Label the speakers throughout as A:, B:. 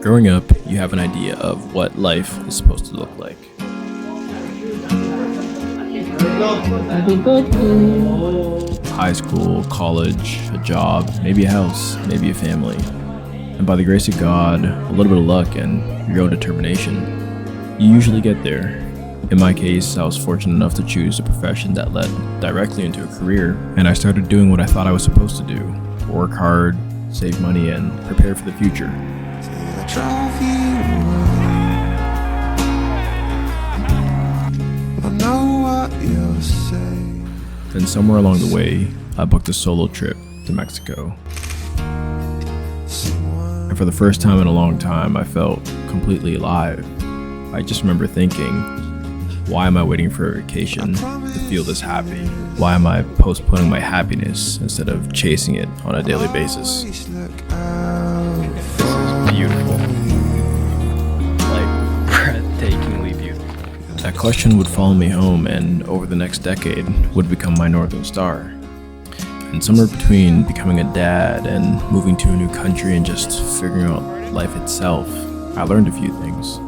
A: Growing up, you have an idea of what life is supposed to look like.
B: Happy birthday.
A: High school, college, a job, maybe a house, maybe a family. And by the grace of God, a little bit of luck, and your own determination, you usually get there. In my case, I was fortunate enough to choose a profession that led directly into a career, and I started doing what I thought I was supposed to do: work hard, save money, and prepare for the future. Then somewhere along the way, I booked a solo trip to Mexico. And for the first time in a long time, I felt completely alive. I just remember thinking, why am I waiting for a vacation to feel this happy? Why am I postponing my happiness instead of chasing it on a daily basis? This is beautiful. Like, breathtakingly beautiful. That question would follow me home, and over the next decade would become my northern star. And somewhere between becoming a dad and moving to a new country and just figuring out life itself, I learned a few things.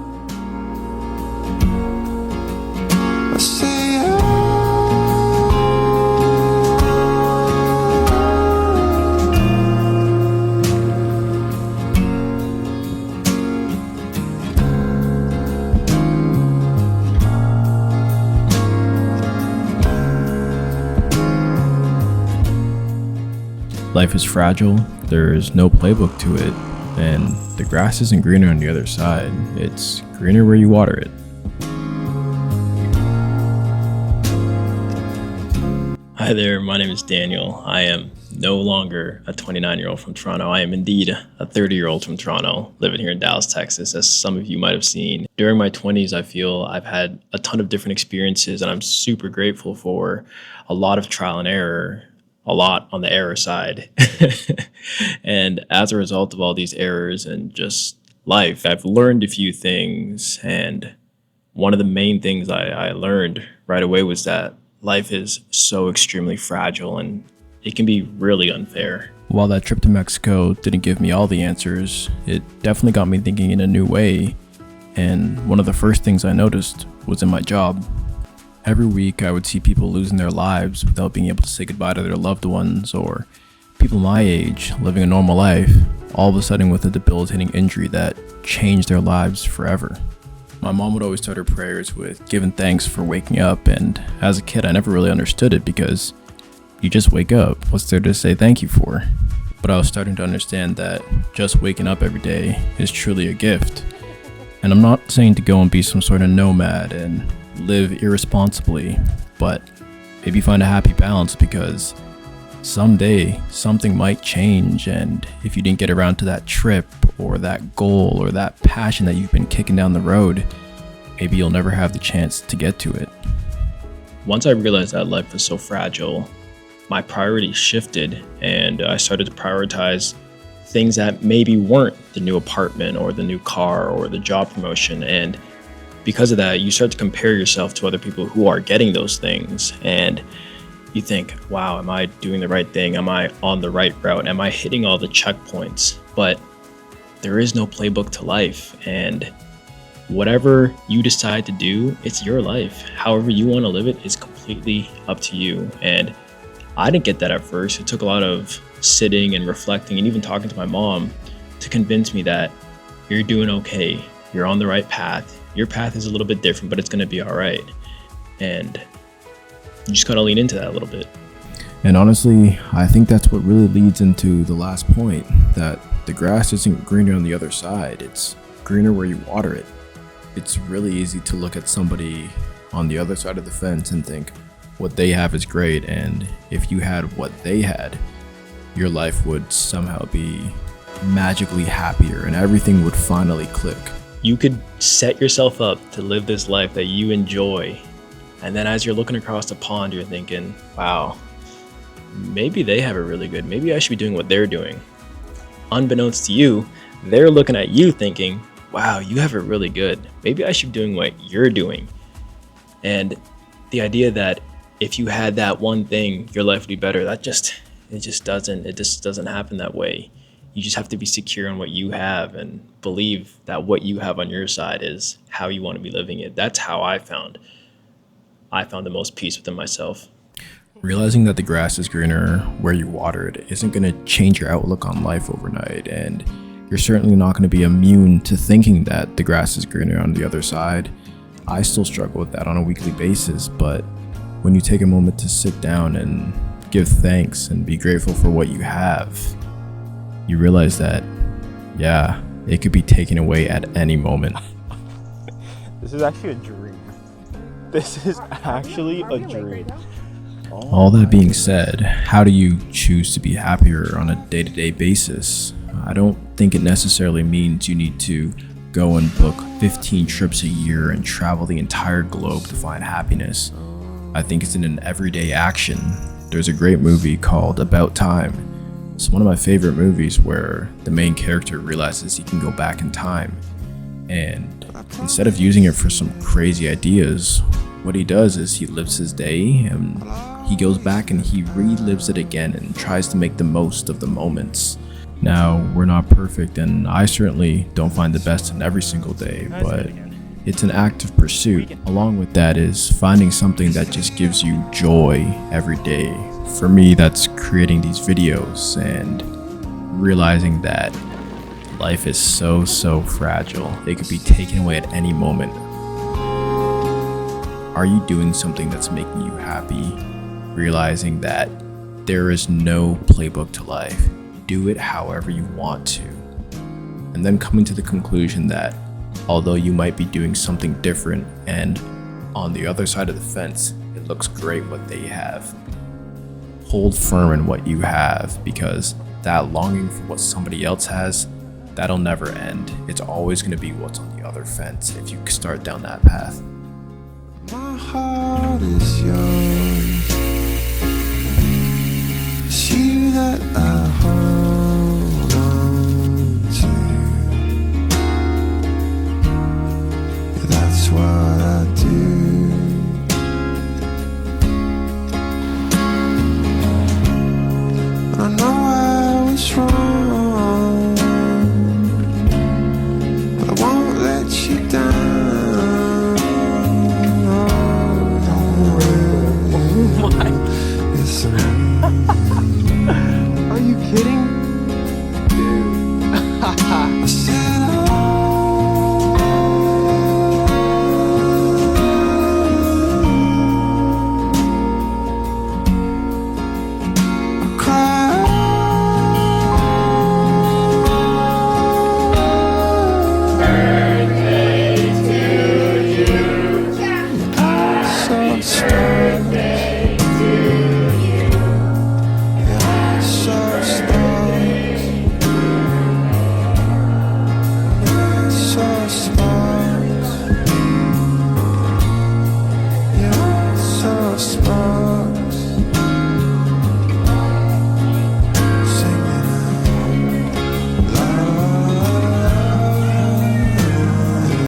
A: Life is fragile, there's no playbook to it, and the grass isn't greener on the other side. It's greener where you water it. Hi there, my name is Daniel. I am no longer a 29-year-old from Toronto. I am indeed a 30-year-old from Toronto, living here in Dallas, Texas, as some of you might have seen. During my 20s, I feel I've had a ton of different experiences, and I'm super grateful for a lot of trial and error, a lot on the error side. And as a result of all these errors and just life, I've learned a few things. And one of the main things I learned right away was that life is so extremely fragile and it can be really unfair. While that trip to Mexico didn't give me all the answers, it definitely got me thinking in a new way. And one of the first things I noticed was in my job. Every week I would see people losing their lives without being able to say goodbye to their loved ones, or people my age living a normal life, all of a sudden with a debilitating injury that changed their lives forever. My mom would always start her prayers with giving thanks for waking up, and as a kid I never really understood it because you just wake up. What's there to say thank you for? But I was starting to understand that just waking up every day is truly a gift. And I'm not saying to go and be some sort of nomad and live irresponsibly, but maybe find a happy balance, because someday something might change, and if you didn't get around to that trip or that goal or that passion that you've been kicking down the road, maybe you'll never have the chance to get to it. Once I realized that life was so fragile, my priorities shifted, and I started to prioritize things that maybe weren't the new apartment or the new car or the job promotion. And because of that, you start to compare yourself to other people who are getting those things, and you think, wow, am I doing the right thing? Am I on the right route? Am I hitting all the checkpoints? But there is no playbook to life, and whatever you decide to do, it's your life. However you want to live it is completely up to you. And I didn't get that at first. It took a lot of sitting and reflecting and even talking to my mom to convince me that you're doing okay. You're on the right path. Your path is a little bit different, but it's going to be all right. And you just got to lean into that a little bit. And honestly, I think that's what really leads into the last point, that the grass isn't greener on the other side. It's greener where you water it. It's really easy to look at somebody on the other side of the fence and think what they have is great. And if you had what they had, your life would somehow be magically happier and everything would finally click. You could set yourself up to live this life that you enjoy. And then as you're looking across the pond, you're thinking, wow, maybe they have it really good. Maybe I should be doing what they're doing. Unbeknownst to you, they're looking at you thinking, wow, you have it really good. Maybe I should be doing what you're doing. And the idea that if you had that one thing, your life would be better, it just doesn't happen that way. You just have to be secure in what you have and believe that what you have on your side is how you want to be living it. That's how I found the most peace within myself.
C: Realizing that the grass is greener where you water it isn't going to change your outlook on life overnight, and you're certainly not going to be immune to thinking that the grass is greener on the other side. I still struggle with that on a weekly basis, but when you take a moment to sit down and give thanks and be grateful for what you have, you realize that, yeah, it could be taken away at any moment.
D: This is actually a dream. This is actually a dream.
C: All that being said, how do you choose to be happier on a day-to-day basis? I don't think it necessarily means you need to go and book 15 trips a year and travel the entire globe to find happiness. I think it's in an everyday action. There's a great movie called About Time. It's one of my favorite movies where the main character realizes he can go back in time, and instead of using it for some crazy ideas, what he does is he lives his day and he goes back and he relives it again and tries to make the most of the moments. Now, we're not perfect, and I certainly don't find the best in every single day, but it's an active pursuit. Along with that is finding something that just gives you joy every day. For me, that's creating these videos and realizing that life is so fragile. It could be taken away at any moment. Are you doing something that's making you happy? Realizing that there is no playbook to life. Do it however you want to. And then coming to the conclusion that although you might be doing something different and on the other side of the fence, it looks great what they have, hold firm in what you have, because that longing for what somebody else has, that'll never end. It's always going to be what's on the other fence if you start down that path.
E: My heart is yours. It's you that I hold on to. That's what I do. I know I was wrong, but I won't let you down.
D: Oh my.
E: Yes,
D: Are you kidding?
E: I said I cried. So strong.